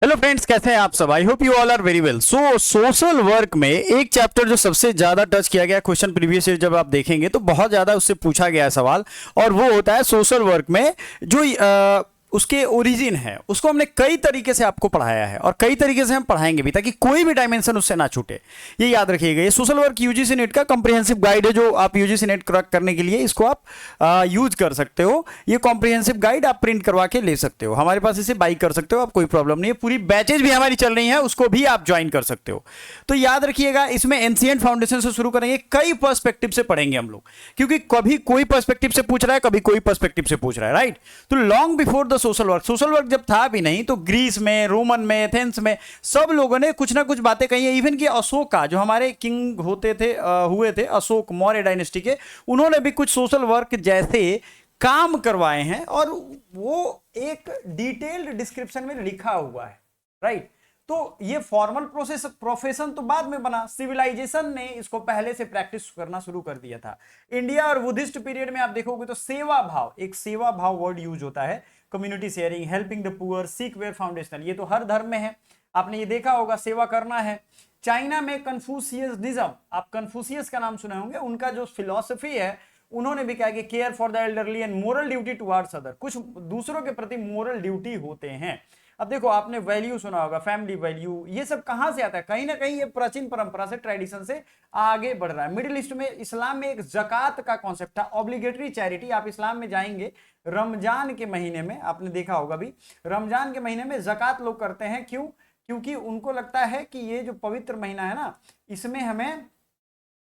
Hello friends, कैसे हैं आप सब। I hope you all are very well. So social work में एक चैप्टर जो सबसे ज्यादा टच किया गया क्वेश्चन प्रीवियस ईयर जब आप देखेंगे तो बहुत ज्यादा उससे पूछा गया है सवाल, और वो होता है सोशल वर्क में जो उसके ओरिजिन है उसको हमने कई तरीके से आपको पढ़ाया है और कई तरीके से हम पढ़ाएंगे भी ताकि कोई भी डायमेंशन उससे ना छूटे। ये याद रखिएगा। ये सोशल वर्क यूजीसी नेट का कॉम्प्रिहेंसिव गाइड है जो आप यूजीसी नेट क्रैक करने के लिए इसको आप यूज कर सकते हो। ये कॉम्प्रिहेंसिव गाइड आप प्रिंट करवा के ले सकते हो, हमारे पास इसे बाई कर सकते हो, आप कोई प्रॉब्लम नहीं है। पूरी बैचेज भी हमारी चल रही है, उसको भी आप ज्वाइन कर सकते हो। तो याद रखिएगा, इसमें एंशिएंट फाउंडेशन से शुरू करेंगे, कई पर्सपेक्टिव से पढ़ेंगे हम लोग, क्योंकि कभी कोई पर्सपेक्टिव से पूछ रहा है, कभी कोई पर्सपेक्टिव से पूछ रहा है, राइट। तो long before the social work, social work जब था भी नहीं तो ग्रीस में, रोमन में, एथेंस में सब लोगों ने कुछ ना कुछ बातें कही है। इवन कि अशोका जो हमारे किंग होते थे हुए थे, अशोक मौर्य डायनेस्टी के, उन्होंने भी कुछ सोशल वर्क जैसे काम करवाए हैं और वो एक डिटेल्ड डिस्क्रिप्शन में लिखा हुआ है, राइट। तो ये फॉर्मल प्रोसेस प्रोफेशन तो बाद में बना, सिविलाइजेशन ने इसको पहले से प्रैक्टिस करना शुरू कर दिया था। इंडिया और बुद्धिस्ट पीरियड में आप देखोगे तो सेवा भाव, एक सेवा भाव वर्ड यूज होता है, community sharing, helping the poor, seek where foundational, ये तो हर धर्म में है, आपने ये देखा होगा, सेवा करना है। चाइना में कन्फ्यूशियनिज्म, आप कन्फ्यूशियस का नाम सुने होंगे, उनका जो फिलॉसफी है, उन्होंने भी कहा कि care for the elderly and moral duty towards other, कुछ दूसरों के प्रति मोरल ड्यूटी होते हैं। अब देखो, आपने वैल्यू सुना होगा, फैमिली वैल्यू, ये सब कहां से आता है? कहीं ना कहीं ये प्राचीन परंपरा से, ट्रेडिशन से आगे बढ़ रहा है। मिडिल ईस्ट में, इस्लाम में एक जकात का कॉन्सेप्ट था, ऑब्लिगेटरी चैरिटी। आप इस्लाम में जाएंगे रमजान के महीने में, आपने देखा होगा भी, रमजान के महीने में जकात लोग करते हैं। क्यों? क्योंकि उनको लगता है कि ये जो पवित्र महीना है ना, इसमें हमें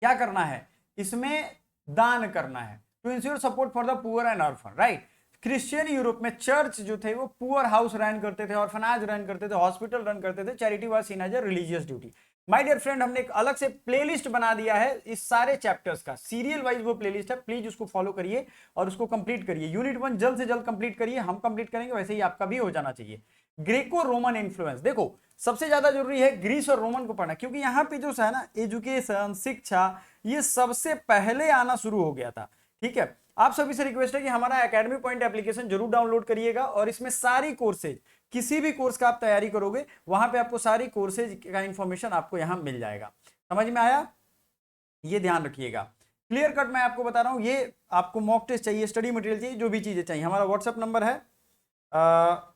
क्या करना है? इसमें दान करना है, to ensure support for the poor and orphan, right. Christian Europe में चर्च जो थे वो पुअर हाउस रन करते थे, ऑर्फनाज रन करते थे, हॉस्पिटल रन करते थे। Charity was seen as a religious duty. My dear friend, हमने एक अलग से प्लेलिस्ट बना दिया है इस सारे चैप्टर्स का, सीरियल वाइज वो प्लेलिस्ट है, प्लीज उसको फॉलो करिए और उसको कंप्लीट करिए। यूनिट 1 जल्द से जल्द कंप्लीट करिए, हम कंप्लीट करेंगे, वैसे ही आपका भी हो जाना चाहिए। ग्रीको रोमन इन्फ्लुएंस, देखो सबसे ज्यादा जरूरी है ग्रीस और रोमन को पढ़ना, क्योंकि यहाँ पे जो है ना, एजुकेशन, शिक्षा, ये सबसे पहले आना शुरू हो गया था, ठीक है। आप सभी से रिक्वेस्ट है कि हमारा एकेडमी पॉइंट एप्लीकेशन जरूर डाउनलोड करिएगा और इसमें सारी कोर्सेज, किसी भी कोर्स का आप तैयारी करोगे वहां पे आपको सारी कोर्सेज का इंफॉर्मेशन आपको यहां मिल जाएगा। समझ में आया? ये ध्यान रखिएगा। क्लियर कट मैं आपको बता रहा हूं, ये आपको मॉक टेस्ट चाहिए, स्टडी मटेरियल चाहिए, जो भी चीजें चाहिए, हमारा व्हाट्सएप नंबर है,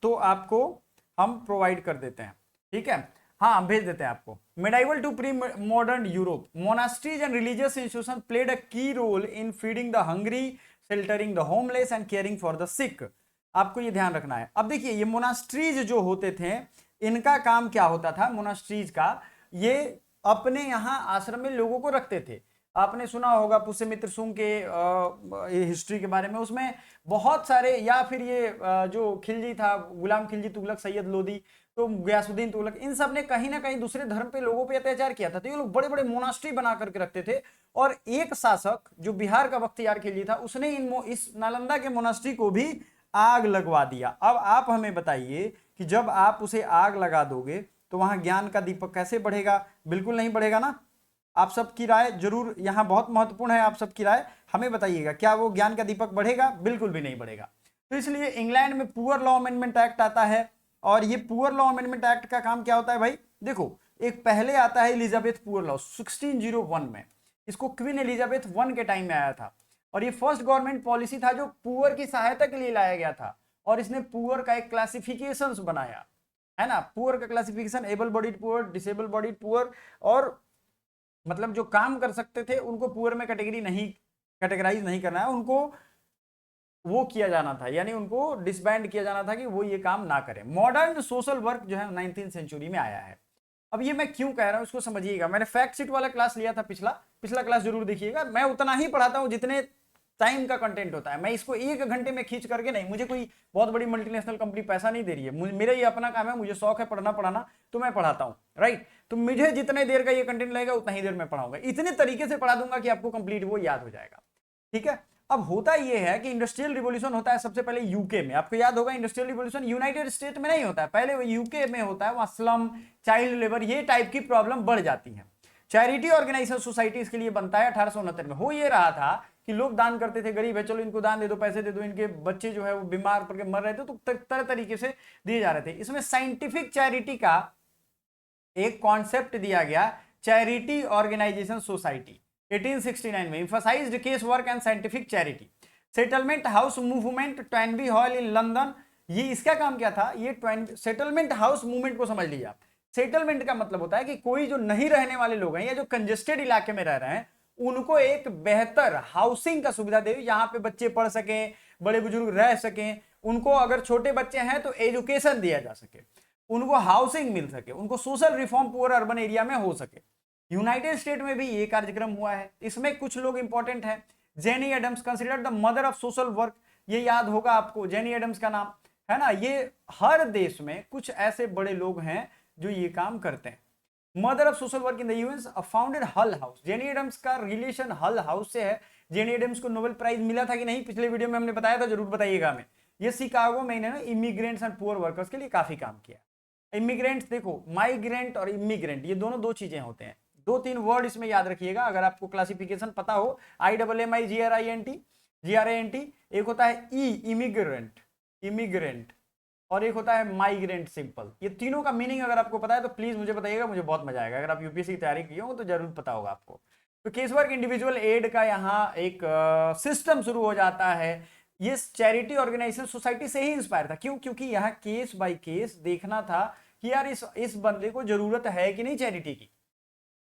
तो आपको हम प्रोवाइड कर देते हैं, ठीक है। हाँ, हम भेज देते हैं आपको। Medieval to pre modern Europe, monasteries and religious institution played a key role in feeding the hungry, sheltering the homeless and caring for the sick. आपको ये ध्यान रखना है। अब देखिए, ये मोनास्ट्रीज जो होते थे, इनका काम क्या होता था? मोनास्ट्रीज का, ये अपने यहाँ आश्रम में लोगों को रखते थे। आपने सुना होगा पुष्यमित्र सुंग के हिस्ट्री के बारे में, उसमें बहुत सारे, या फिर ये जो खिलजी था, गुलाम खिलजी तुगलक, सैयद लोदी, तो गयासुद्दीन तुगलक, इन सब ने कहीं ना कहीं दूसरे धर्म पे लोगों पे अत्याचार किया था। तो ये लोग बड़े बड़े मोनास्ट्री बना करके रखते थे। और एक शासक जो बिहार का बख्तियार खिलजी था, उसने इस नालंदा के मोनास्ट्री को भी आग लगवा दिया। अब आप हमें बताइए कि जब आप उसे आग लगा दोगे तो वहां ज्ञान का दीपक कैसे बढ़ेगा? बिल्कुल नहीं बढ़ेगा ना। आप सबकी राय जरूर यहां बहुत महत्वपूर्ण है, आप सबकी राय हमें बताइएगा, क्या वो ज्ञान का दीपक बढ़ेगा? बिल्कुल भी नहीं बढ़ेगा। तो इसलिए इंग्लैंड में पुअर लॉ अमेंडमेंट एक्ट आता है, और ये पुअर लॉ अमेंडमेंट एक्ट का काम क्या होता है भाई? देखो, एक पहले आता है एलिजाबेथ पुअर लॉ 1601 में, इसको क्वीन एलिजाबेथ 1 के टाइम में आया था, और ये फर्स्ट गवर्नमेंट पॉलिसी था जो पुअर की सहायता के लिए लाया गया था। और इसने पुअर का एक क्लासिफिकेशन बनाया, है ना, पुअर का classification, able bodied poor, disable bodied poor, और मतलब जो काम कर सकते थे उनको पुअर में कैटेगराइज नहीं करना है, उनको वो किया जाना था, यानी उनको डिसबैंड किया जाना था कि वो ये काम ना करें। मॉडर्न सोशल वर्क जो है 19th सेंचुरी में आया है। अब ये मैं क्यों कह रहा हूं इसको समझिएगा। मैंने फैक्ट शीट वाला क्लास लिया था, पिछला क्लास जरूर देखिएगा। मैं उतना ही पढ़ाता हूं जितने टाइम का कंटेंट होता है, मैं इसको 1 घंटे में खींच करके नहीं, मुझे कोई बहुत बड़ी मल्टीनेशनल कंपनी पैसा नहीं दे रही है, मेरा ये अपना काम है, मुझे शौक है पढ़ना पढ़ाना, तो मैं पढ़ाता हूं, राइट। तो मुझे जितने देर का ये कंटेंट लगेगा उतना ही देर में पढ़ाऊंगा, इतने तरीके से पढ़ा दूंगा कि आपको कंप्लीट वो याद हो जाएगा, ठीक है। अब होता यह है कि इंडस्ट्रियल रिवॉल्यूशन होता है सबसे पहले यूके में। आपको याद होगा, इंडस्ट्रियल रिवॉल्यूशन यूनाइटेड स्टेट में नहीं होता है, पहले वो यूके में होता है। वहां स्लम, चाइल्ड लेबर, ये टाइप की प्रॉब्लम बढ़ जाती है। चैरिटी ऑर्गेनाइजेशन सोसाइटी इसके लिए बनता है 1869 में। हो ये रहा था कि लोग दान करते थे, गरीब है चलो इनको दान दे दो, पैसे दे दो, इनके बच्चे जो है वो बीमार पड़ के मर रहे थे, तो तरह तरीके से दिए जा रहे थे। इसमें साइंटिफिक चैरिटी का एक कॉन्सेप्ट दिया गया, चैरिटी ऑर्गेनाइजेशन सोसाइटी 1869 में, emphasised case work and scientific charity. Settlement house movement, Toynbee hall in London, ये इसका काम क्या था, ये सेटलमेंट हाउस मूवमेंट को समझ लीजिए आप। सेटलमेंट का मतलब होता है कि कोई जो नहीं रहने वाले लोग हैं या जो कंजेस्टेड इलाके में रह रहे हैं उनको एक बेहतर हाउसिंग का सुविधा दे, यहाँ पे बच्चे पढ़ सकें, बड़े बुजुर्ग रह सकें, उनको अगर छोटे बच्चे हैं तो एजुकेशन दिया जा सके, उनको हाउसिंग मिल सके, उनको social reform poor urban area में हो सके। यूनाइटेड स्टेट में भी ये कार्यक्रम हुआ है। इसमें कुछ लोग इंपॉर्टेंट है। Jenny Adams considered the mother of social work, ये याद होगा आपको जेनी एडम्स का नाम, है ना। ये हर देश में कुछ ऐसे बड़े लोग हैं जो ये काम करते हैं। Mother of social work in the US, founded हल हाउस। जेनी एडम्स का रिलेशन हल हाउस से है। जेनी एडम्स को नोबेल प्राइज मिला था कि नहीं, पिछले वीडियो में हमने बताया था, जरूर बताइएगा हमें। ये शिकागो में इन्होंने इमिग्रेंट्स एंड पुअर वर्कर्स के लिए काफी काम किया। इमिग्रेंट्स देखो, माइग्रेंट और इमिग्रेंट ये दोनों दो चीजें होते हैं। 2-3 वर्ड इसमें याद रखिएगा अगर आपको क्लासिफिकेशन पता हो। IMMIGRANT, एक होता है इमिग्रेंट, इमिग्रेंट, और एक होता है माइग्रेंट सिंपल। ये तीनों का मीनिंग अगर आपको पता है तो प्लीज मुझे बताइएगा, मुझे बहुत मजा आएगा। अगर आप यूपीएससी की तैयारी की हो तो जरूर पता होगा आपको। तो केस वर्क इंडिविजुअल एड का यहाँ एक सिस्टम शुरू हो जाता है। ये चैरिटी ऑर्गेनाइजेशन सोसाइटी से ही इंस्पायर था। क्यों? क्योंकि यहाँ केस बाय केस देखना था कि यार इस बंदे को जरूरत है कि नहीं चैरिटी की,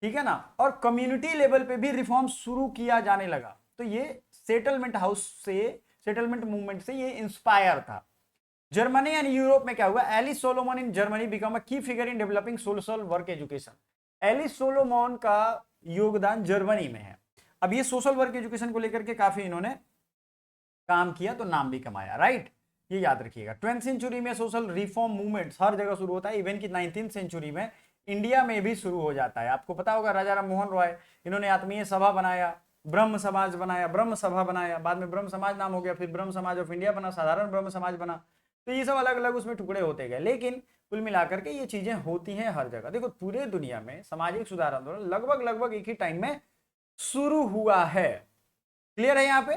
ठीक है ना। और कम्युनिटी लेवल पे भी रिफॉर्म शुरू किया जाने लगा। तो ये सेटलमेंट हाउस से, सेटलमेंट मूवमेंट से ये इंस्पायर था। जर्मनी एंड यूरोप में क्या हुआ, Alice Solomon in Germany became a key figure in developing social work education. Alice Solomon का योगदान जर्मनी में है। अब ये सोशल वर्क एजुकेशन को लेकर के काफी इन्होंने काम किया, तो नाम भी कमाया, राइट। ये याद रखिएगा। 20वीं सेंचुरी में सोशल रिफॉर्म मूवमेंट्स हर जगह शुरू होता है, इवन की 19वीं सेंचुरी में इंडिया में भी शुरू हो जाता है। आपको पता होगा राजा राम मोहन रॉय, इन्होंने आत्मीय सभा बनाया, ब्रह्म समाज बनाया, ब्रह्म सभा बनाया, बाद में ब्रह्म समाज नाम हो गया, फिर ब्रह्म समाज ऑफ इंडिया बना, साधारण ब्रह्म समाज बना। तो ये सब अलग अलग उसमें टुकड़े होते गए, लेकिन कुल मिलाकर के ये चीजें होती हैं हर जगह। देखो पूरे दुनिया में सामाजिक सुधार आंदोलन लगभग एक ही टाइम में शुरू हुआ है। क्लियर है यहाँ पे।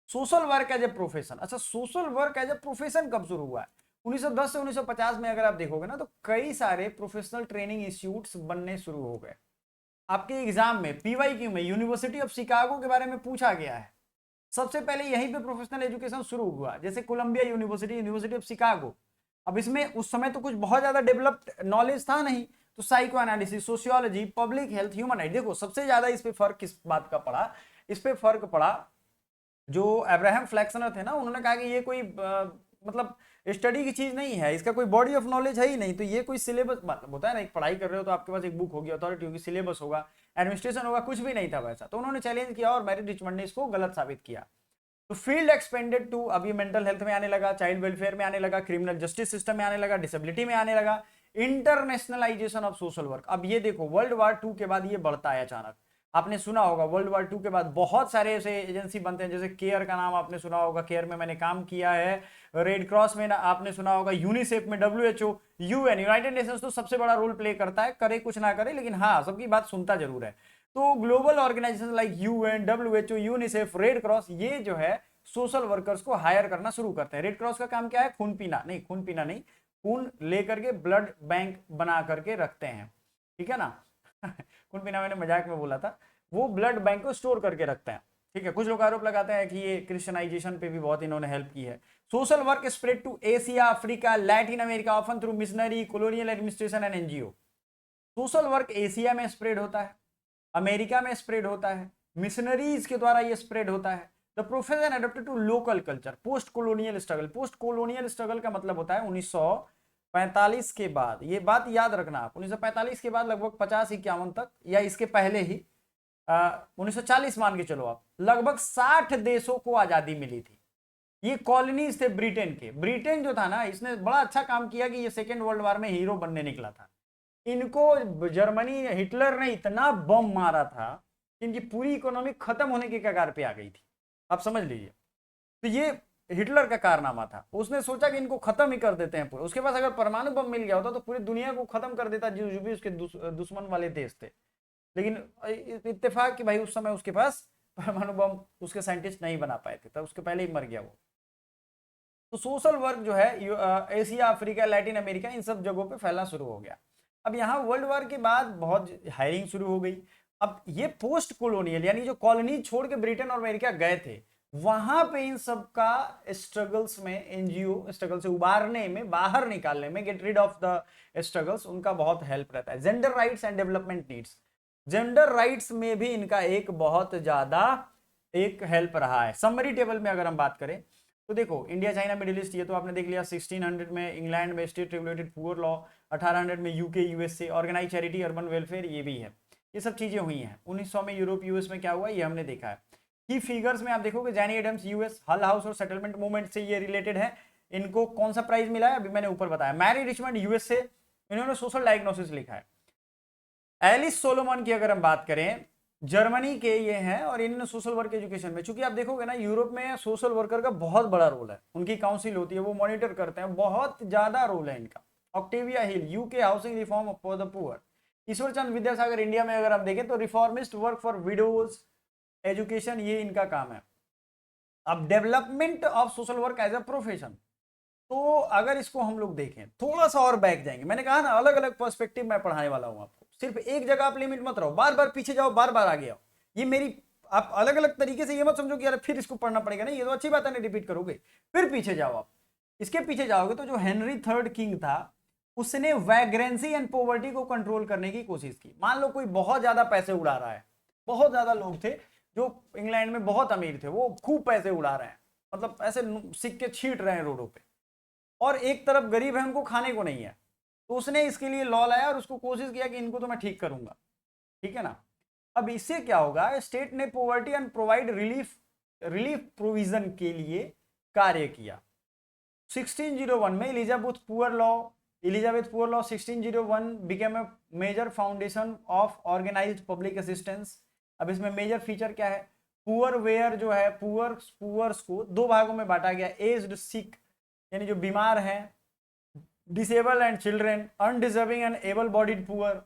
Social work as a profession, अच्छा social work as a profession कब शुरू हुआ है? 1910 से 1950 में अगर आप देखोगे ना तो कई सारे प्रोफेशनल ट्रेनिंग इंस्टीट्यूट्स बनने शुरू हो गए। आपके एग्जाम में PYQ में यूनिवर्सिटी ऑफ शिकागो के बारे में पूछा गया है। सबसे पहले यहीं पे प्रोफेशनल एजुकेशन शुरू हुआ, जैसे Columbia University, University of Chicago. अब इसमें उस समय तो कुछ बहुत ज्यादा डेवलप्ड नॉलेज था नहीं, तो psycho analysis, sociology, public health, human right. देखो सबसे ज्यादा इस पे फर्क किस बात का पड़ा, इस पे फर्क पड़ा जो अब्राहम फ्लैक्सनर थे ना, उन्होंने कहा कि ये कोई मतलब स्टडी की चीज नहीं है, इसका कोई बॉडी ऑफ नॉलेज है ही नहीं, तो ये कोई सिलेबस मतलब होता है ना, एक पढ़ाई कर रहे हो तो आपके पास एक बुक होगी, अथॉरिटी होगी, सिलेबस होगा, एडमिनिस्ट्रेशन होगा, कुछ भी नहीं था वैसा। तो उन्होंने चैलेंज किया और मैरी रिचमंड ने इसको गलत साबित किया। तो फील्ड एक्सपेंडेड टू, अभी मेंटल हेल्थ में आने लगा, चाइल्ड वेलफेयर में आने लगा, क्रिमिनल जस्टिस सिस्टम में आने लगा, डिसेबिलिटी में आने लगा, इंटरनेशनलाइजेशन ऑफ सोशल वर्क। अब ये देखो वर्ल्ड वार 2 के बाद ये बढ़ता है अचानक। आपने सुना होगा वर्ल्ड वार 2 के बाद बहुत सारे ऐसे एजेंसी बनते हैं, जैसे केयर का नाम आपने सुना होगा, केयर में मैंने काम किया है, रेड क्रॉस में आपने सुना होगा, यूनिसेफ में, WHO, UN, यूनाइटेड नेशंस तो सबसे बड़ा रोल प्ले करता है, करे कुछ ना करे, लेकिन हाँ सबकी बात सुनता जरूर है। तो global organisation like UN, WHO, UNICEF, Red Cross, ये जो है सोशल वर्कर्स को हायर करना शुरू करते हैं। रेड क्रॉस का काम क्या है? खून पीना नहीं, खून लेकर के ब्लड बैंक बना करके रखते हैं, ठीक है ना। खून पीना मैंने मजाक में बोला था, वो ब्लड बैंक को स्टोर करके रखते हैं, ठीक है। कुछ लोग आरोप लगाते हैं कि ये क्रिश्चियनाइजेशन पे भी बहुत इन्होंने हेल्प की है। Social work spread to Asia, Africa, Latin America, often through missionary, colonial administration and NGO। Social work Asia में स्प्रेड होता है, अमेरिका में स्प्रेड होता है, मिशनरीज के द्वारा ये स्प्रेड होता है। The profession adopted to local culture, post colonial struggle. Post colonial struggle का मतलब होता है 1945 के बाद, ये बात याद रखना आप, 1945 के बाद लगभग 50-51 तक, या इसके पहले ही 1940 मान के चलो आप, लगभग 60 देशों को आजादी मिली थी। ये कॉलोनीज थे ब्रिटेन के। ब्रिटेन जो था ना, इसने बड़ा अच्छा काम किया कि ये सेकेंड वर्ल्ड वार में हीरो बनने निकला था। इनको जर्मनी, हिटलर ने इतना बम मारा था कि इनकी पूरी इकोनॉमी खत्म होने के कगार पे आ गई थी, आप समझ लीजिए। तो ये हिटलर का कारनामा था, उसने सोचा कि इनको खत्म ही कर देते हैं पूरे। उसके पास अगर परमाणु बम मिल गया होता तो पूरी दुनिया को खत्म कर देता, जो भी उसके दुश्मन वाले देश थे। लेकिन इत्तेफाक कि भाई उस समय उसके पास परमाणु बम उसके साइंटिस्ट नहीं बना पाए थे, तब उसके पहले ही मर गया वो। तो सोशल वर्क जो है एशिया, अफ्रीका, लैटिन अमेरिका, इन सब जगहों पे फैलना शुरू हो गया। अब यहाँ वर्ल्ड वॉर के बाद बहुत हायरिंग शुरू हो गई। अब ये पोस्ट कॉलोनियल यानी जो कॉलोनी छोड़ के ब्रिटेन और अमेरिका गए थे, वहां पे इन सब का स्ट्रगल्स में, एनजीओ स्ट्रगल से उबारने में, बाहर निकालने में, get rid of the struggles, उनका बहुत हेल्प रहता है। Gender rights and development needs, gender rights में भी इनका एक बहुत ज्यादा एक हेल्प रहा है। समरी टेबल में अगर हम बात करें तो देखो, इंडिया, चाइना, मिडिल ईस्ट, ये तो आपने देख लिया। 1600 में इंग्लैंड में स्टेट रेगुलेटेड पुअर लॉ, 1800 में UK USA, organise charity, urban welfare, ये भी है, ये सब चीजें हुई हैं। 1900 में यूरोप यूएस में क्या हुआ ये हमने देखा है। की फिगर्स में आप देखोगे जैनी एडम्स यूएस, हल हाउस और सेटलमेंट मूवमेंट से ये रिलेटेड है। इनको कौन सा प्राइज मिला है अभी मैंने ऊपर बताया। मैरी रिचमंड यूएस से, इन्होंने सोशल डायग्नोसिस लिखा है। एलिस सोलोमन की अगर हम बात करें, जर्मनी के ये हैं, और इन्होंने सोशल वर्क एजुकेशन में, चूंकि आप देखोगे ना यूरोप में सोशल वर्कर का बहुत बड़ा रोल है, उनकी काउंसिल होती है, वो मॉनिटर करते हैं, बहुत ज्यादा रोल है इनका। Octavia Hill, UK, housing reform for the poor. Ishwar Chand Vidyasagar, India में अगर हम देखें तो reformist work for widows education, ये इनका काम है। अब development of social work as a profession, तो अगर इसको हम लोग देखें, थोड़ा सा और बैक जाएंगे, मैंने कहा ना अलग अलग पर्सपेक्टिव मैं पढ़ाने वाला हूं आपको, सिर्फ एक जगह आप लिमिट मत रहो, बार बार पीछे जाओ, बार बार आगे आओ। ये मेरी, आप अलग अलग तरीके से ये मत समझो कि यार फिर इसको पढ़ना पड़ेगा, नहीं, ये तो अच्छी बात है, नहीं रिपीट करोगे, फिर पीछे जाओ आप। इसके पीछे जाओगे तो जो हेनरी थर्ड किंग था, उसने वैग्रेंसी एंड पॉवर्टी को कंट्रोल करने की कोशिश की। मान लो कोई बहुत ज्यादा पैसे उड़ा रहा है, बहुत ज्यादा लोग थे जो इंग्लैंड में बहुत अमीर थे, वो खूब पैसे उड़ा रहे हैं, मतलब ऐसे सिक्के छीट रहे हैं रोडों पे, और एक तरफ गरीब है, उनको खाने को नहीं है, तो उसने इसके लिए लॉ लाया और उसको कोशिश किया कि इनको तो मैं ठीक करूंगा, ठीक है ना। अब इससे क्या होगा, स्टेट ने poverty and provide relief provision के लिए कार्य किया। 1601 में Elizabeth poor law 1601 became a major foundation of organised public assistance. अब इसमें मेजर फीचर क्या है, पुअर वेयर जो है, पुअर्स को दो भागों में बांटा गया, एज्ड, सिक यानी जो बीमार हैं, disable and children, undeserving and able bodied poor,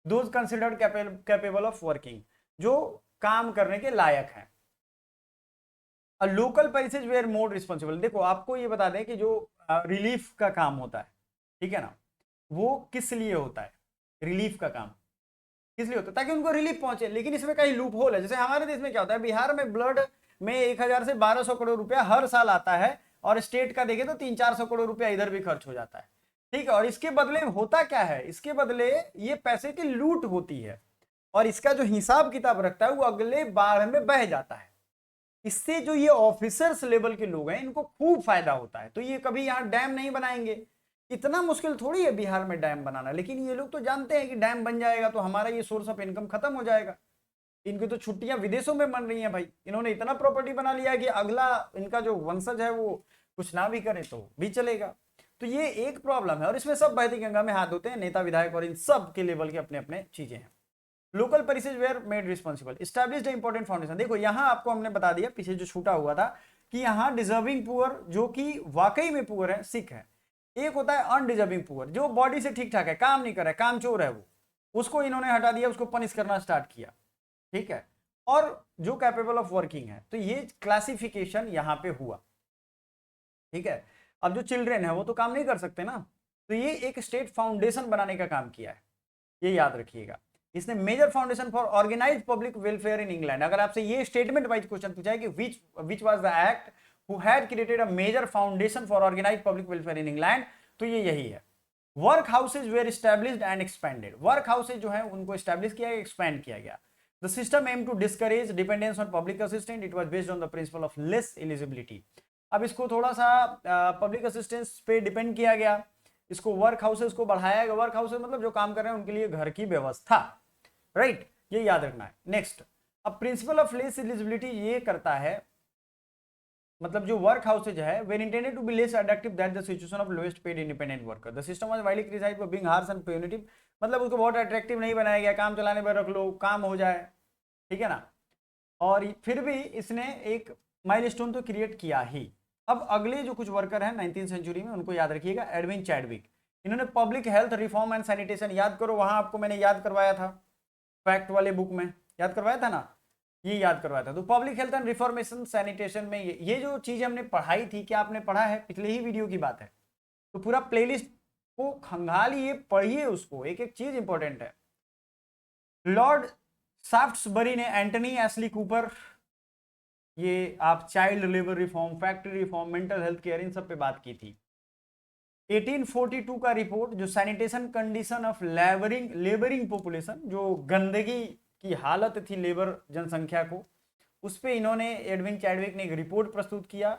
those considered capable of working, जो काम करने के लायक हैं। Local passage were more responsible. देखो आपको ये बता दें कि जो रिलीफ का काम होता है, ठीक है ना, वो किस लिए होता है, रिलीफ का काम किस लिए होता है, ताकि उनको रिलीफ पहुंचे। लेकिन इसमें कई लूप होल है। जैसे हमारे देश में क्या होता है, बिहार में ब्लड में 1000 से 1200 करोड़ रुपया हर साल आता है, और स्टेट का देखें तो 300-400 करोड़ रुपया इधर भी खर्च हो जाता है, ठीक है। और इसके बदले होता क्या है, इसके बदले ये पैसे की लूट होती है, और इसका जो हिसाब किताब रखता है वो अगले बाढ़ में बह जाता है। इससे जो ये ऑफिसर्स लेवल के लोग हैं, इनको खूब फायदा होता है। तो ये कभी यहाँ डैम नहीं बनाएंगे, इतना मुश्किल थोड़ी है बिहार में डैम बनाना, लेकिन ये लोग तो जानते हैं कि डैम बन जाएगा तो हमारा ये सोर्स ऑफ इनकम खत्म हो जाएगा। इनकी तो छुट्टियां विदेशों में बन रही हैं भाई, इन्होंने इतना प्रॉपर्टी बना लिया कि अगला इनका जो वंशज है वो कुछ ना भी करे तो भी चलेगा। तो ये एक प्रॉब्लम है, और इसमें सब बहती गंगा में हाथ धोते हैं, नेता विधायक और इन सब के लेवल के अपने अपने चीजें हैं। Local passage were made responsible, established important foundation. देखो यहाँ आपको हमने बता दिया पीछे जो छूटा हुआ था, कि यहाँ डिजर्विंग पुअर, जो कि वाकई में पुअर है, सिक है। एक होता है अनडिजर्विंग पुअर, जो बॉडी से ठीक ठाक है, काम नहीं कर रहा है, काम चोर है वो, उसको इन्होंने हटा दिया, उसको पनिश करना स्टार्ट किया, ठीक है। और जो कैपेबल ऑफ वर्किंग है, तो ये क्लासिफिकेशन यहाँ पे हुआ, ठीक है। अब जो चिल्ड्रेन है वो तो काम नहीं कर सकते ना, तो ये एक स्टेट फाउंडेशन बनाने का काम किया है, ये याद रखिएगा। इसने major foundation for organised public welfare in England. अगर आपसे ये स्टेटमेंट वाइज क्वेश्चन पूछा है कि which was the act who had created a major foundation for organised public welfare in England, तो ये यही है। Work houses were established and expanded, work houses जो है उनको एस्टैब्लिश किया गया, एक्सपेंड किया गया। The system aim to discourage dependence on public assistant, it was based on the principle of less eligibility. अब इसको थोड़ा सा पब्लिक असिस्टेंस पे डिपेंड किया गया, इसको वर्क हाउसेज को बढ़ाया गया। वर्क हाउसेज मतलब जो काम कर रहे हैं उनके लिए घर की व्यवस्था, राइट, ये याद रखना है। नेक्स्ट, अब प्रिंसिपल ऑफ लेस एलिजिबिलिटी ये करता है, मतलब जो वर्क हाउसेज है were intended to be less attractive that the situation of lowest paid independent worker, the system was widely criticised for being harsh and punitive. मतलब उसको बहुत अट्रैक्टिव नहीं बनाया गया, काम चलाने पर रख लो, काम हो जाए, ठीक है ना। और फिर भी इसने एक माइलस्टोन तो क्रिएट किया ही। अब अगले जो कुछ वर्कर हैं 19th सेंचुरी में, उनको याद रखिएगा, एडविन चैडविक। इन्होंने public health reform and sanitation, याद करो वहां आपको मैंने याद करवाया था, फैक्ट वाले बुक में याद करवाया था ना, ये याद करवाया था। तो public health and reformation sanitation में ये जो चीज हमने पढ़ाई थी, क्या आपने पढ़ा है? पिछले ही वीडियो की बात है। तो पूरा प्लेलिस्ट को खंगालिए, पढ़िए उसको, एक एक चीज इंपॉर्टेंट है। लॉर्ड शाफ्ट्सबरी ने एंटनी एशली कूपर, ये आप child labour reform, factory reform, mental health care, इन सब पे बात की थी। 1842 का रिपोर्ट जो sanitation condition of labouring population, जो गंदगी की हालत थी लेबर जनसंख्या को, उस पे इन्होंने एडविन चैडविक ने एक रिपोर्ट प्रस्तुत किया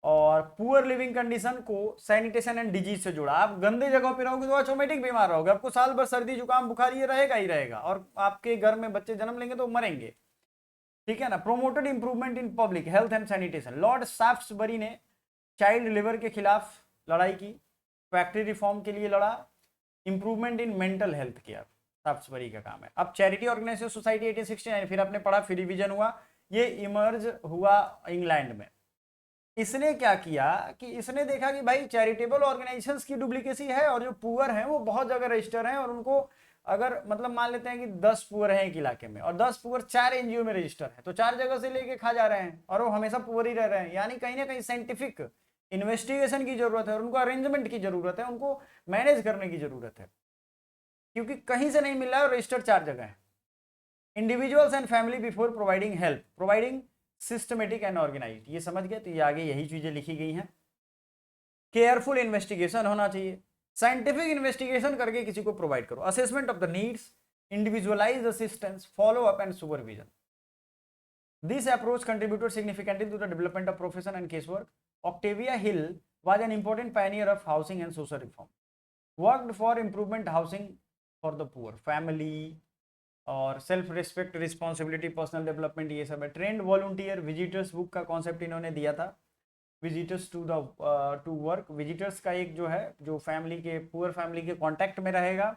और पुअर लिविंग कंडीशन को सैनिटेशन एंड डिजीज से जोड़ा। आप गंदे जगह पे रहोगे तो ऑटोमेटिक बीमार रहोगे, आपको साल भर सर्दी जुकाम बुखार ये रहेगा ही रहेगा, और आपके घर में बच्चे जन्म लेंगे तो मरेंगे, ठीक है ना। Promoted improvement in public health and sanitation. Lord Shaftesbury ने चाइल्ड लेबर के खिलाफ लड़ाई की, फैक्ट्री रिफॉर्म के लिए लड़ा, improvement in mental health care Shaftesbury का काम है। अब चैरिटी ऑर्गेनाइजेशन सोसाइटी 1869, फिर आपने पढ़ा, फिर रिवीजन हुआ, ये इमर्ज हुआ इंग्लैंड में। इसने क्या किया कि इसने देखा कि भाई चैरिटेबल ऑर्गेनाइजेशंस की डुप्लीकेसी है और जो पुअर हैं वो बहुत जगह रजिस्टर हैं, और उनको अगर मतलब मान लेते हैं कि 10 पुअर हैं एक इलाके में और 10 पुअर 4 एनजीओ में रजिस्टर है, तो 4 जगह से लेके खा जा रहे हैं और वो हमेशा पुअर ही रह रहे हैं। यानी कहीं ना कहीं साइंटिफिक इन्वेस्टिगेशन की जरूरत है और उनको अरेंजमेंट की जरूरत है, उनको मैनेज करने की जरूरत है, क्योंकि कहीं से नहीं मिल रहा है और रजिस्टर 4 जगह है। Individuals and family before providing help, providing systematic and organised, ये समझ गए। तो ये आगे यही चीजें लिखी गई हैं। केयरफुल इन्वेस्टिगेशन होना चाहिए, साइंटिफिक इन्वेस्टिगेशन करके किसी को प्रोवाइड करो। Assessment of the needs, individualised assistance, follow up and supervision. This approach contributed significantly to the development of profession and case work. Octavia Hill was an important pioneer of housing and social reform, worked for improvement housing for the poor, family और self respect, responsibility, personal development, ये सब है। Trend volunteer, visitors book का concept इन्होंने दिया था, visitors to work. Visitors का एक जो है, जो फैमिली के, पुअर फैमिली के कांटेक्ट में रहेगा,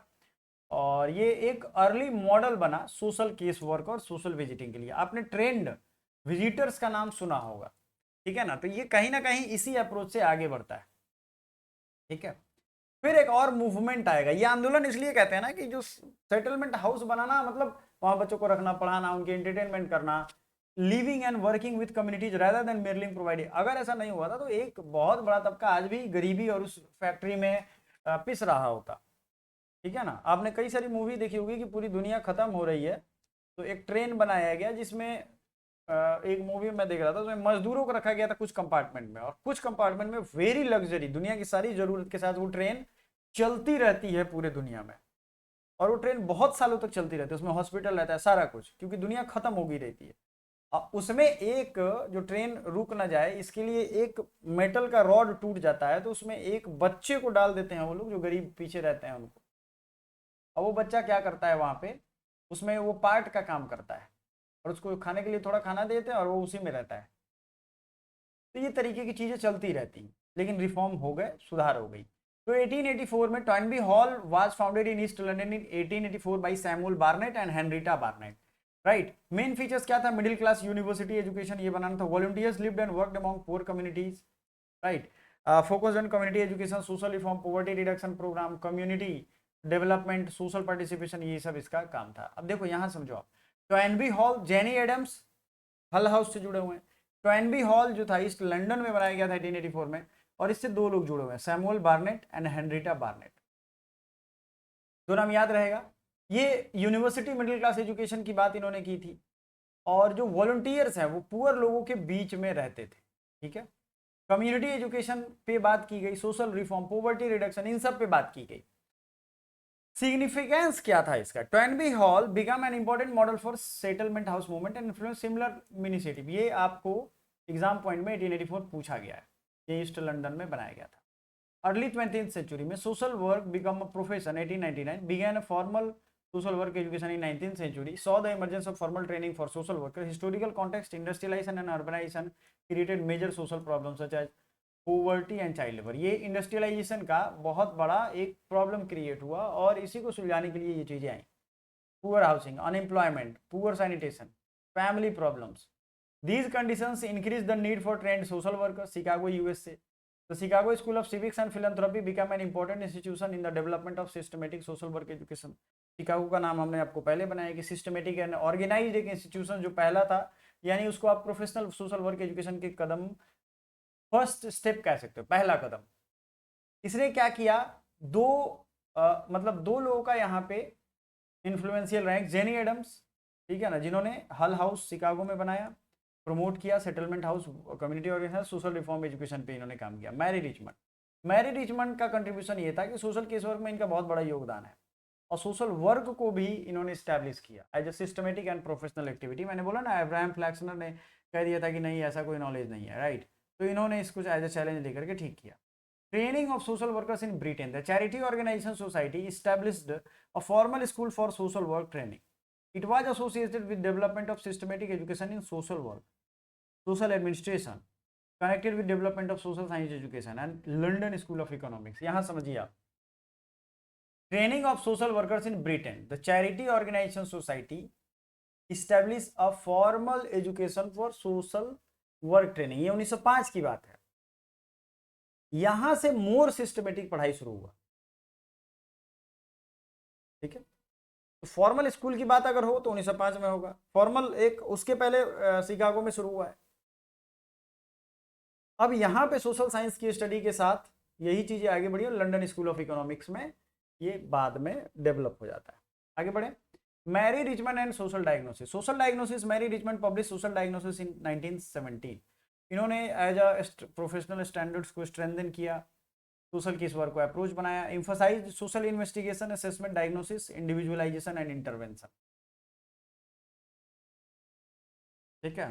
और ये एक अर्ली मॉडल बना सोशल केस वर्क और सोशल विजिटिंग के लिए। आपने ट्रेंड विजिटर्स का नाम सुना होगा, ठीक है ना। तो ये कहीं ना कहीं इसी अप्रोच से आगे बढ़ता है, ठीक है। फिर एक और मूवमेंट आएगा, ये आंदोलन इसलिए कहते हैं ना कि जो सेटलमेंट हाउस बनाना, मतलब वहां बच्चों को रखना, पढ़ाना, उनके एंटरटेनमेंट करना, living and working with communities rather than merely providing. अगर ऐसा नहीं हुआ था तो एक बहुत बड़ा तबका आज भी गरीबी और उस फैक्ट्री में पिस रहा होता, ठीक है ना। आपने कई सारी मूवी देखी होगी कि पूरी दुनिया खत्म हो रही है तो एक ट्रेन बनाया गया, जिसमें एक मूवी में देख रहा था, उसमें मजदूरों को रखा गया था कुछ कंपार्टमेंट में, और कुछ कंपार्टमेंट में वेरी लग्जरी, दुनिया की सारी जरूरत के साथ वो ट्रेन चलती रहती है पूरे दुनिया में, और वो ट्रेन बहुत सालों तक चलती रहती है, उसमें हॉस्पिटल रहता है, सारा कुछ, क्योंकि दुनिया खत्म हो गई रहती है। उसमें एक जो ट्रेन रुक ना जाए इसके लिए एक मेटल का रॉड टूट जाता है, तो उसमें एक बच्चे को डाल देते हैं वो लोग जो गरीब पीछे रहते हैं उनको, और वो बच्चा क्या करता है वहां पे, उसमें वो पार्ट का काम करता है, और उसको खाने के लिए थोड़ा खाना देते हैं और वो उसी में रहता है। तो ये तरीके की चीजें चलती रहती हैं, लेकिन रिफॉर्म हो गए, सुधार हो गई। तो 1884 में Toynbee hall was founded in East London in 1884 by Samuel Barnett and Henrietta Barnett, right. Main features क्या था? मिडिल क्लास यूनिवर्सिटी एजुकेशन ये बनाना था। Volunteers lived and worked among poor communities, right. Focused on community education, social reform, poverty reduction programme, community development, social participation, ये सब इसका काम था। अब देखो यहाँ समझो आप, टॉइनबी हॉल, जेनी एडम्स हल हाउस से जुड़े हुए हैं। टॉइनबी हॉल जो था ईस्ट लंदन में बनाया गया था 1884 में, और इससे 2 लोग जुड़े हुए हैं, Samuel Barnett and Henrietta Barnett. दो नाम याद रहेगा। ये यूनिवर्सिटी मिडिल क्लास एजुकेशन की बात इन्होंने की थी, और जो वॉलंटियर्स हैं वो पुअर लोगों के बीच में रहते थे, ठीक है। कम्युनिटी एजुकेशन पे बात की गई, सोशल रिफॉर्म, पॉवर्टी रिडक्शन, इन सब पे बात की गई। सिग्निफिकेंस क्या था इसका? Toynbee hall became an important model for settlement house movement and influence similar initiative. ये आपको एग्जाम पॉइंट में 1884 पूछा गया है, ये ईस्ट लंदन में बनाया गया था। अर्ली 20th सेंचुरी में social work become a profession, 1899 began a formal social work education in 19th century, saw the emergence of formal training for social workers. Historical context, industrialization and urbanization created major social problems such as poverty and child labor. ये industrialisation का बहुत बड़ा एक problem create हुआ, और इसी को सुलझाने के लिए ये चीजें आई। Poor housing, unemployment, poor sanitation, family problems. These conditions increase the need for trained social workers. Chicago US से The Chicago School of Civics and Philanthropy became an important institution in the development of systematic social work education. Chicago का नाम हमने आपको पहले बनाया कि systematic and organised एक institution जो पहला था, यानी उसको आप प्रोफेशनल सोशल वर्क एजुकेशन के कदम फर्स्ट स्टेप कह सकते हो, पहला कदम। इसने क्या किया, मतलब दो लोगों का यहाँ पे इन्फ्लुएंशियल रैंक, जेनी एडम्स, ठीक है ना, जिन्होंने हल हाउस शिकागो में बनाया, प्रमोट किया, settlement house, community organisation, social reform education पे इन्होंने काम किया। मैरी रिचमंड का कंट्रीब्यूशन ये था कि सोशल केस वर्क में इनका बहुत बड़ा योगदान है और सोशल वर्क को भी इन्होंने स्टैब्लिश किया as a systematic and professional activity. मैंने बोला ना, अब्राहम फ्लैक्सनर ने कह दिया था कि नहीं ऐसा कोई नॉलेज नहीं है, राइट, तो इन्होंने इसको एज ए चैलेंज लेकर के ठीक किया। Training of social workers in Britain, the charity organisation society established a formal school for social work training. It was associated with development of systematic education in social work, social administration, connected with development of social science education and London School of Economics. यहाँ समझिए आप, training of social workers in Britain, the charity organisation society established a formal education for social work training, ये 1905 की बात है। यहां से मोर systematic पढ़ाई शुरू हुआ, ठीक है। तो फॉर्मल स्कूल की बात अगर हो तो 1905 में होगा, फॉर्मल एक उसके पहले शिकागो में शुरू हुआ है। अब यहाँ पे सोशल साइंस की स्टडी के साथ यही चीजें आगे बढ़ी और लंदन स्कूल ऑफ इकोनॉमिक्स में ये बाद में डेवलप हो जाता है। आगे बढ़े, Mary Richmond and social diagnosis. Social diagnosis, Mary Richmond publish social diagnosis in 1917। इन्होंने एज अ प्रोफेशनल स्टैंडर्ड्स को स्ट्रेंथन किया, सोशल केस वर्क को अप्रोच बनाया, emphasise social investigation, assessment, diagnosis, individualisation and intervention, ठीक है।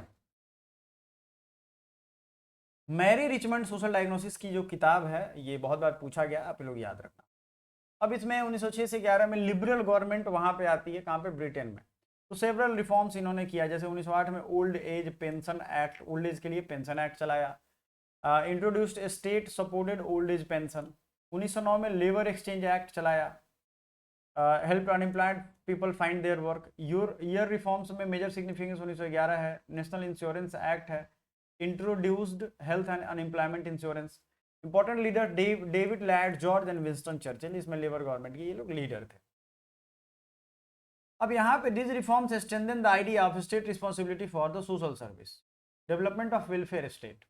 मैरी रिचमंड सोशल डायग्नोसिस की जो किताब है ये बहुत बार पूछा गया, आप लोग याद रखना। अब इसमें 1906 से 11 में लिबरल गवर्नमेंट वहां पे आती है, कहाँ पे, ब्रिटेन में। तो सेवरल रिफॉर्म्स इन्होंने किया, जैसे 1908 में old age pension act, old age के लिए पेंशन एक्ट चलाया, introduced state supported old age pension. 1909 में लेबर एक्सचेंज एक्ट चलाया, help unemployed people find their work. Year reforms में मेजर सिग्निफिकेंस 1911 है, नेशनल इंश्योरेंस एक्ट है, introduced health and unemployment insurance. Important leader David Lloyd, George and Winston Churchill, इसमें labour government के ये लोग leader थे। अब यहाँ पे this reforms strengthen the idea of state responsibility for the social service, development of welfare state,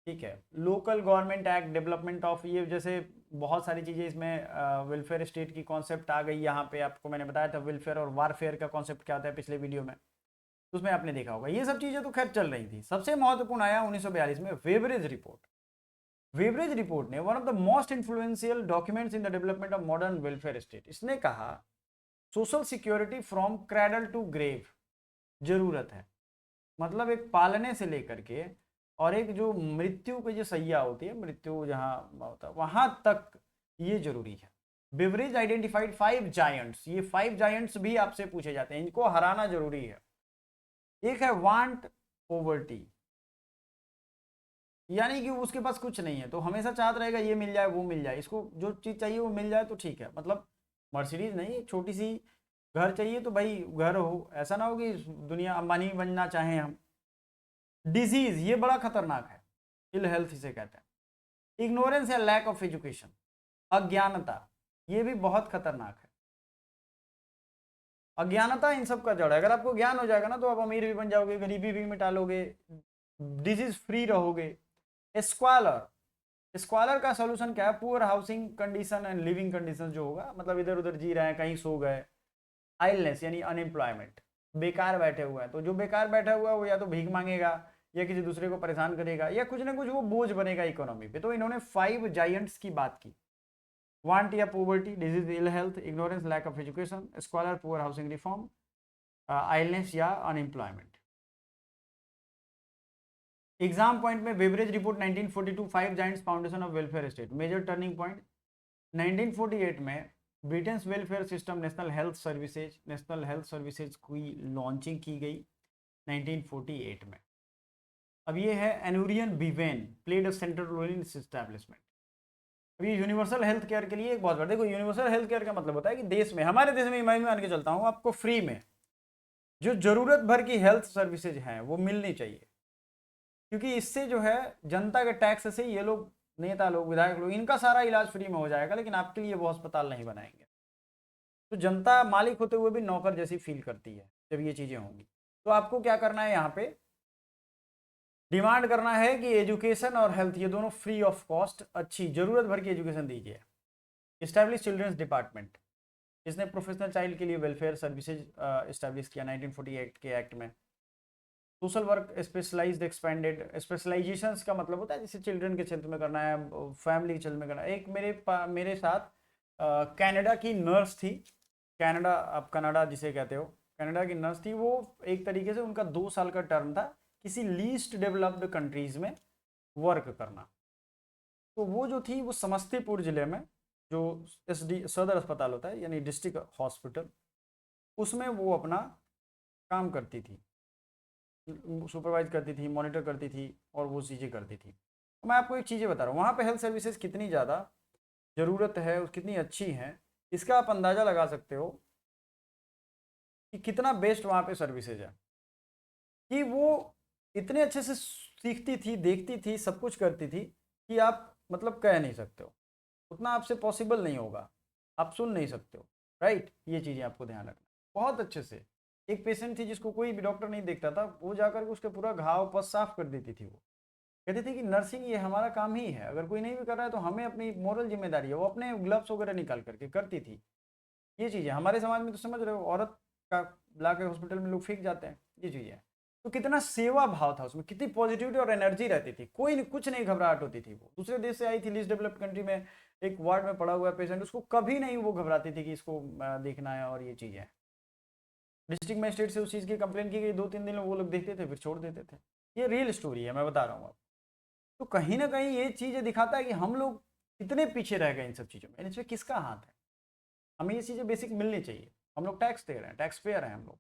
ठीक है। Local government act, development of, ये जैसे बहुत सारी चीजें इसमें वेलफेयर स्टेट की कॉन्सेप्ट आ गई। यहाँ पे आपको मैंने बताया था वेलफेयर और वारफेयर का कॉन्सेप्ट क्या होता है पिछले वीडियो में, तो उसमें आपने देखा होगा। ये सब चीजें तो खैर चल रही थी। सबसे महत्वपूर्ण आया 1942 में वेबरेज रिपोर्ट। वेबरेज रिपोर्ट ने one of the most influential documents in the development of modern welfare state. इसने कहा social security from cradle to grave जरूरत है, मतलब एक पालने से लेकर के और एक जो मृत्यु की जो सैया होती है, मृत्यु जहाँ होता है वहां तक ये जरूरी है। बेवरेज आइडेंटिफाइड 5 जायंट्स, ये 5 जायंट्स भी आपसे पूछे जाते हैं, इनको हराना जरूरी है। एक है वांट पॉवर्टी, यानी कि उसके पास कुछ नहीं है तो हमेशा चाहता रहेगा ये मिल जाए वो मिल जाए, इसको जो चीज चाहिए वो मिल जाए तो ठीक है, मतलब मर्सिडीज नहीं, छोटी सी घर चाहिए तो भाई घर हो, ऐसा ना हो कि दुनिया अंबानी बनना चाहें हम। डिजीज, ये बड़ा खतरनाक है, इल हेल्थ इसे कहते हैं। इग्नोरेंस या लैक ऑफ एजुकेशन, अज्ञानता, ये भी बहुत खतरनाक है। अज्ञानता इन सब का जड़ है। अगर आपको ज्ञान हो जाएगा ना तो आप अमीर भी बन जाओगे, गरीबी भी मिटा लोगे, डिजीज फ्री रहोगे। स्क्वालर, स्क्वालर का सॉल्यूशन क्या है, poor housing condition and living condition जो होगा, मतलब इधर उधर जी रहे हैं, कहीं सो गए। आइलनेस यानी अनएम्प्लॉयमेंट, बेकार बैठे हुए हैं, तो जो बेकार बैठा हुआ है वो या तो भीख मांगेगा या किसी दूसरे को परेशान करेगा या कुछ ना कुछ वो बोझ बनेगा इकोनॉमी पे। तो इन्होंने 5 जायंट्स की बात की, वांट या poverty, disease, ill health, ignorance, lack of education, squalor, poor housing reform, illness या अनएम्प्लॉयमेंट। एग्जाम पॉइंट में Beveridge report 1942, 5 giants foundation of welfare state. Major turning point 1948 में Britain welfare system, national health services की launching की गई 1948 में। अब ये है Aneurin Bevan played a central role in establishment. अब ये यूनिवर्सल हेल्थ केयर के लिए एक बहुत बड़ा, देखो यूनिवर्सल हेल्थ केयर का मतलब होता है कि देश में, हमारे देश में मैं मान के चलता हूँ, आपको फ्री में जो जरूरत भर की हेल्थ सर्विसेज हैं वो मिलनी चाहिए, क्योंकि इससे जो है जनता के टैक्स से ये लोग, नेता लोग, विधायक लोग, इनका सारा इलाज फ्री में हो जाएगा, लेकिन आपके लिए वो अस्पताल नहीं बनाएंगे। तो जनता मालिक होते हुए भी नौकर जैसी फील करती है जब ये चीजें होंगी। तो आपको क्या करना है, यहाँ पे डिमांड करना है कि एजुकेशन और हेल्थ ये दोनों फ्री ऑफ कॉस्ट, अच्छी जरूरत भर की एजुकेशन दीजिए। इस्टेब्लिश चिल्ड्रंस डिपार्टमेंट, इसने प्रोफेशनल चाइल्ड के लिए वेलफेयर सर्विसेज इस्टेब्लिश किया 1948 के एक्ट में। Social work specialised expanded, specialisations का मतलब होता है जैसे चिल्ड्रन के क्षेत्र में करना है, फैमिली के क्षेत्र में करना है। एक मेरे साथ कनाडा की नर्स थी, कनाडा, आप कनाडा जिसे कहते हो, कनाडा की नर्स थी। वो एक तरीके से उनका 2 साल का टर्म था किसी लीस्ट डेवलप्ड कंट्रीज में वर्क करना। तो वो जो थी वो समस्तीपुर जिले में जो सदर अस्पताल होता है यानी डिस्ट्रिक्ट हॉस्पिटल, उसमें वो अपना काम करती थी, सुपरवाइज करती थी, मॉनिटर करती थी और वो चीज़ें करती थी। तो मैं आपको एक चीज़ें बता रहा हूँ, वहाँ पे हेल्थ सर्विसेज कितनी ज़्यादा ज़रूरत है, कितनी अच्छी हैं, इसका आप अंदाज़ा लगा सकते हो कि कितना बेस्ट वहाँ पे सर्विसेज है। कि वो इतने अच्छे से सीखती थी, देखती थी, सब कुछ करती थी कि आप मतलब कह नहीं सकते हो, उतना आपसे पॉसिबल नहीं होगा, आप सुन नहीं सकते हो, राइट। ये चीज़ें आपको ध्यान रखना। बहुत अच्छे से एक पेशेंट थी जिसको कोई भी डॉक्टर नहीं देखता था, वो जाकर के उसके पूरा घाव पस साफ कर देती थी। वो कहती थी कि नर्सिंग ये हमारा काम ही है, अगर कोई नहीं भी कर रहा है तो हमें अपनी मोरल जिम्मेदारी है। वो अपने ग्लव्स वगैरह निकाल करके करती थी। ये चीज़ें हमारे समाज में तो समझ रहे हो, औरत का ला के हॉस्पिटल में लोग फेंक जाते हैं, ये चीज़ें। तो कितना सेवा भाव था उसमें, कितनी पॉजिटिविटी और एनर्जी रहती थी, कोई कुछ नहीं घबराहट होती थी। वो दूसरे देश से आई थी, लीस्ट डेवलप्ड कंट्री में, एक वार्ड में पड़ा हुआ पेशेंट, उसको कभी नहीं वो घबराती थी कि इसको देखना है और ये चीज़ें। डिस्ट्रिक्ट मजिस्ट्रेट से उस चीज़ की कंप्लेन की गई, 2-3 दिन वो लोग देखते थे फिर छोड़ देते थे। ये रियल स्टोरी है, मैं बता रहा हूँ आपको। तो कहीं ना कहीं ये चीज़ें दिखाता है कि हम लोग कितने पीछे रह गए इन सब चीज़ों में, इसमें किसका हाथ है। हमें ये चीज़ें बेसिक मिलनी चाहिए, हम लोग टैक्स दे रहे हैं, टैक्स पेयर हैं हम लोग।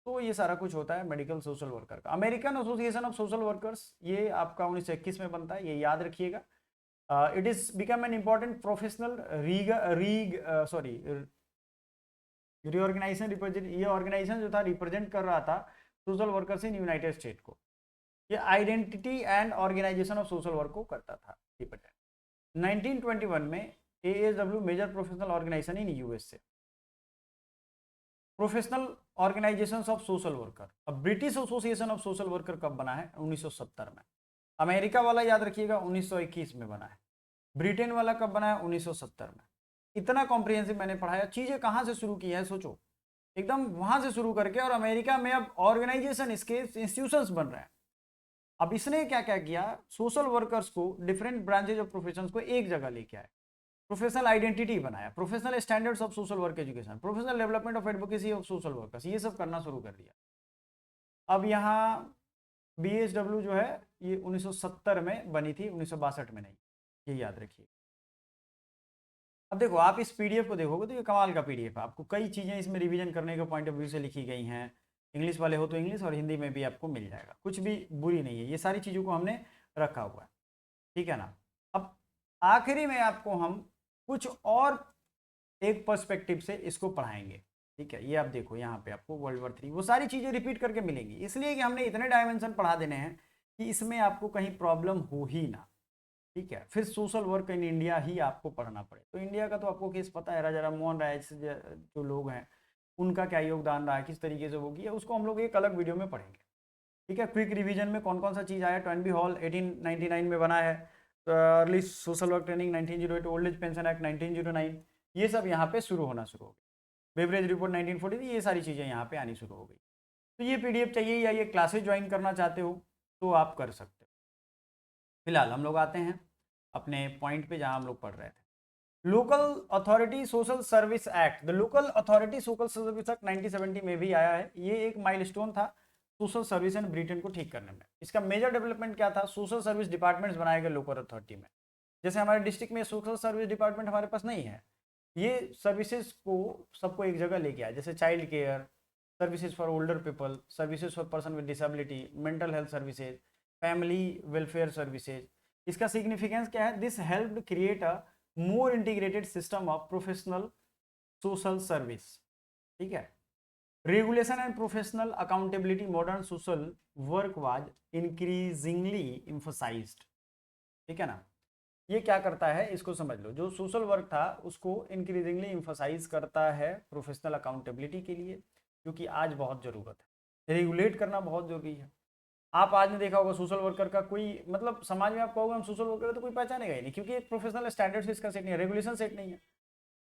तो ये सारा कुछ होता है मेडिकल सोशल वर्कर का। American association of social workers, ये आपका 1921 में बनता है, ये याद रखिएगा। It is become an important professional reorganisation represent, ये ऑर्गेनाइजेशन जो था रिप्रेजेंट कर रहा था social workers in United State को। ये identity and organisation of social work को करता था रिप्रेजेंट। 1921 में ASW major professional organisation in USA, professional organisations of social worker. अब British association of social worker कब बना है? 1970 में। अमेरिका वाला याद रखिएगा 1921 में बना है। ब्रिटेन वाला कब बना है? 1970 में। इतना कॉम्प्रिहेंसिव मैंने पढ़ाया। चीजें कहाँ से शुरू की है सोचो, एकदम वहां से शुरू करके, और अमेरिका में अब ऑर्गेनाइजेशन, इसके इंस्टीट्यूशंस बन रहे हैं। अब इसने क्या क्या किया, सोशल वर्कर्स को, डिफरेंट ब्रांचेज ऑफ प्रोफेशन को एक जगह लेके आए, प्रोफेशनल आइडेंटिटी बनाया, professional standards of social work education, professional development of advocacy of social workers, ये सब करना शुरू कर दिया। अब यहाँ BSW जो है ये 1970 में बनी थी, 1962 में नहीं, ये याद रखिए। अब देखो, आप इस PDF को देखोगे तो ये कमाल का PDF है। आपको कई चीज़ें इसमें रिवीजन करने के पॉइंट ऑफ व्यू से लिखी गई हैं। इंग्लिश वाले हो तो इंग्लिश, और हिंदी में भी आपको मिल जाएगा, कुछ भी बुरी नहीं है। ये सारी चीज़ों को हमने रखा हुआ है, ठीक है ना। अब आखिरी में आपको हम कुछ और एक पर्सपेक्टिव से इसको पढ़ाएंगे, ठीक है। ये आप देखो, यहाँ पे आपको World War III वो सारी चीज़ें रिपीट करके मिलेंगी, इसलिए कि हमने इतने डायमेंशन पढ़ा देने हैं कि इसमें आपको कहीं प्रॉब्लम हो ही ना, ठीक है। फिर सोशल वर्क इन इंडिया ही आपको पढ़ना पड़े। तो इंडिया का तो आपको केस पता है, राजा राममोहन राय जो लोग हैं उनका क्या योगदान रहा है, किस तरीके से वो किया, उसको हम लोग एक अलग वीडियो में पढ़ेंगे, ठीक है। क्विक रिवीजन में कौन कौन सा चीज़ आया, टर्नबी हॉल 1899 में बना है, early social work training 1908, old age pension act 1909, ये सब यहाँ पे शुरू होना शुरू हो गई। बेवरेज रिपोर्ट 1940, ये सारी चीज़ें यहाँ पे आनी शुरू हो गई। तो ये PDF चाहिए या ये क्लासेज ज्वाइन करना चाहते हो तो आप कर सकते हो। फिलहाल हम लोग आते हैं अपने पॉइंट पे जहाँ हम लोग पढ़ रहे थे। Local authority social service act, the local authority social service act 1970 में भी आया है। ये एक माइलस्टोन था सोशल सर्विस एंड ब्रिटेन को ठीक करने में। इसका मेजर डेवलपमेंट क्या था, सोशल सर्विस डिपार्टमेंट्स बनाए गए लोकल अथॉरिटी में। जैसे हमारे डिस्ट्रिक्ट में सोशल सर्विस डिपार्टमेंट हमारे पास नहीं है, ये सर्विसेज को सबको एक जगह लेके आया, जैसे child care, services for older people, services for person with disability, mental health services, family welfare services. इसका सिग्निफिकेंस क्या है, this helped create a more integrated system of professional social service, ठीक है। Regulation and professional accountability modern social work was increasingly emphasised. ठीक है ना, ये क्या करता है इसको समझ लो। जो सोशल वर्क था उसको इंक्रीजिंगली इम्फोसाइज करता है प्रोफेशनल अकाउंटेबिलिटी के लिए, क्योंकि आज बहुत ज़रूरत है, रेगुलेट करना बहुत ज़रूरी है। आप आज ने देखा होगा सोशल वर्कर का कोई मतलब समाज में आप कहोगे हम सोशल वर्कर तो कोई पहचानेगा ही नहीं, क्योंकि एक प्रोफेशनल स्टैंडर्ड इसका सेट नहीं है, रेगुलेशन सेट नहीं है।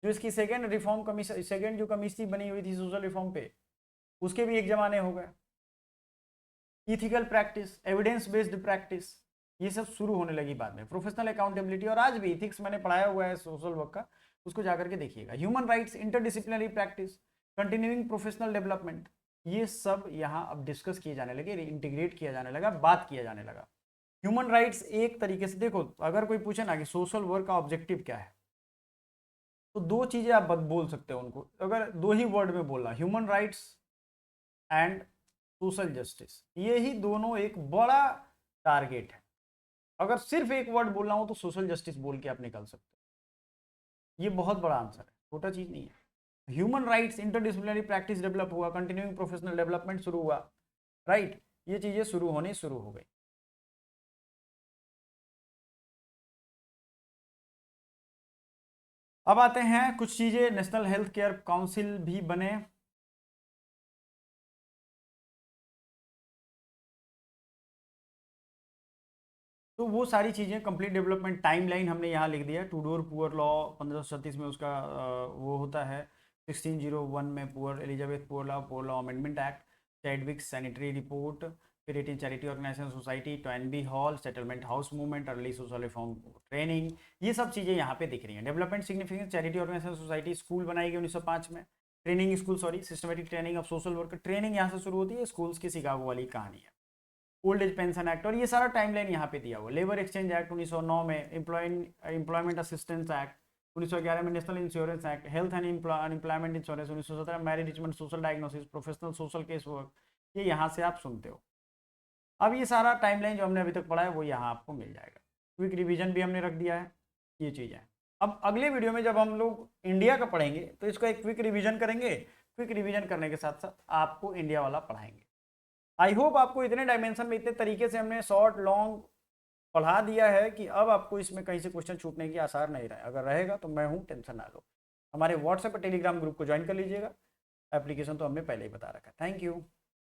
जो इसकी सेकेंड रिफॉर्म कमीशन, सेकेंड जो कमिटी बनी हुई थी सोशल रिफॉर्म पे, उसके भी एक जमाने हो गए। Ethical practice, evidence based practice, ये सब शुरू होने लगी बाद में, प्रोफेशनल अकाउंटेबिलिटी। और आज भी इथिक्स मैंने पढ़ाया हुआ है सोशल वर्क का, उसको जाकर के देखिएगा। Human rights, interdisciplinary practice, continuing professional development, ये सब यहाँ अब डिस्कस किए जाने लगे, इंटीग्रेट किया जाने लगा, बात किया जाने लगा। ह्यूमन राइट्स एक तरीके से देखो, अगर कोई पूछे ना कि सोशल वर्क का ऑब्जेक्टिव क्या है, तो दो चीजें आप बोल सकते हो उनको, अगर दो ही वर्ड में बोलना, human rights and social justice, ये ही दोनों एक बड़ा टारगेट है। अगर सिर्फ एक वर्ड बोलना हो तो सोशल जस्टिस बोल के आप निकल सकते हो, ये बहुत बड़ा आंसर है, छोटा चीज नहीं है। Human rights, interdisciplinary practice develop हुआ, कंटिन्यूइंग प्रोफेशनल डेवलपमेंट शुरू हुआ, राइट, ये चीजें शुरू हो गई। अब आते हैं कुछ चीजें, नेशनल हेल्थ केयर काउंसिल भी बने। तो वो सारी चीज़ें, कंप्लीट डेवलपमेंट टाइमलाइन हमने यहाँ लिख दिया। टूडोर पुअर लॉ 1536 में उसका वो होता है, 1601 में poor Elizabeth poor law amendment act, Chadwick sanitary report, फिर 18 charity organisation society, Toynbee hall, settlement house movement, early social reform training, ये सब चीज़ें यहाँ पे दिख रही हैं। Development significance, charity organisation society, school बनाई गई 1905 में, training school, sorry, systematic training of social worker, training यहाँ से शुरू होती है, स्कूल्स की शिकागो वाली कहानी है। ओल्ड एज पेंशन एक्ट, और ये सारा टाइमलाइन यहाँ पे दिया हुआ। लेबर एक्सचेंज एक्ट 1909 में, एम्प्लॉयमेंट असिस्टेंस एक्ट 1911 में, national insurance act, health and unemployment insurance 1917, Mary Richmond, social diagnosis, professional social case work, ये यहाँ से आप सुनते हो। अब ये सारा टाइमलाइन जो हमने अभी तक पढ़ा है वो यहाँ आपको मिल जाएगा। क्विक रिविजन भी हमने रख दिया है, ये चीज़ है। अब अगले वीडियो में जब हम लोग इंडिया का पढ़ेंगे तो इसका एक क्विक रिविजन करेंगे, क्विक रिविजन करने के साथ साथ आपको इंडिया वाला पढ़ाएंगे। आई होप आपको इतने डायमेंशन में, इतने तरीके से हमने शॉर्ट लॉन्ग पढ़ा दिया है कि अब आपको इसमें कहीं से क्वेश्चन छूटने की आसार नहीं रहे। अगर रहेगा तो मैं हूँ, टेंशन ना लो। हमारे व्हाट्सएप और टेलीग्राम ग्रुप को ज्वाइन कर लीजिएगा, एप्लीकेशन तो हमने पहले ही बता रखा है। Thank you.